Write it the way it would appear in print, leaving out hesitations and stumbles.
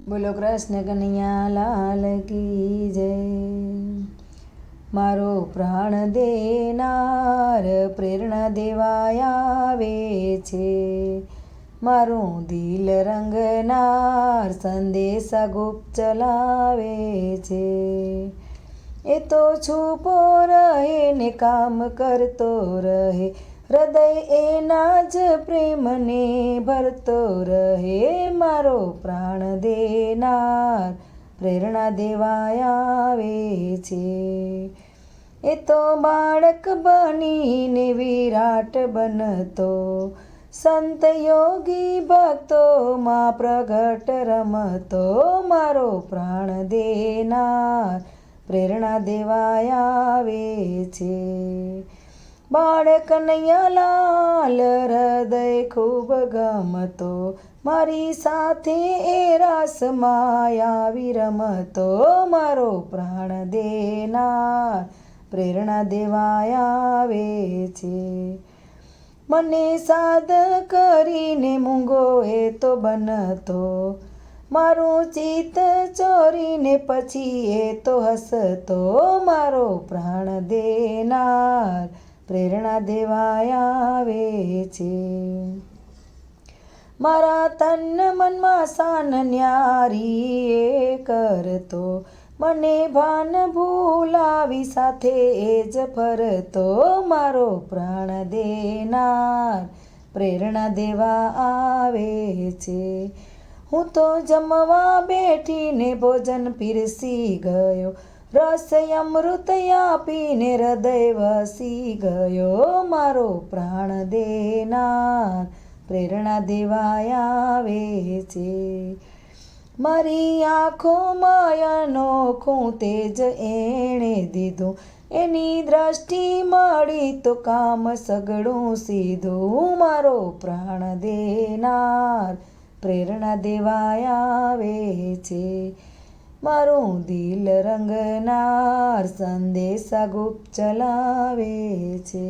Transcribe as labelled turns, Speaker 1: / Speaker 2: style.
Speaker 1: બોલો કૃષ્ણ કનૈયા લાલ કી જય। મારો પ્રાણ દેનાર પ્રેરણા દેવાય આવે છે, મારું દિલ રંગનાર સંદેશા ગુપ્ત ચલાવે છે। એ તો છુપો રહે ને કામ કરતો રહે, હૃદય એના જ પ્રેમને ભરતો રહે। મારો પ્રાણ દેનાર પ્રેરણા દેવાય આવે છે। એ તો બાળક બનીને વિરાટ બનતો, સંત યોગી ભક્તોમાં પ્રગટ રમતો। મારો પ્રાણ દેનાર પ્રેરણા દેવાય આવે છે। બાળ કનૈયા લાલ હૃદય ખૂબ ગમતો, મારી સાથે એ રાસમાં આવી રમતો। મારો પ્રાણ દેનાર પ્રેરણા દેવાય આવે છે। મને સાદ કરીને મૂંગો એ તો બનતો, મારું ચિત્ત ચોરીને પછી એ તો હસતો। મારો પ્રાણ દેનાર પ્રેરણા દેવાય આવે છે। મારા તન મનમાં શાન ન્યારી એ કરતો, મને ભાન ભૂલાવી સાથે એ જ ફરતો। મારો પ્રાણ દેનાર પ્રેરણા દેવા આવે છે। હું તો જમવા બેઠીને ભોજન પીરસી ગયો, રસ અમૃત આપીને હૃદય વસી ગયો। મારો પ્રાણ દેનાર પ્રેરણા દેવાય આવે છે। મારી આંખોમાં અનોખું તેજ એણે દીધું, એની દ્રષ્ટિ મળી તો કામ સગળું સીધું। મારો પ્રાણ દેનાર પ્રેરણા દેવાય આવે છે। મારું દિલ રંગનાર સંદેશા ગુપ્ત ચલાવે છે।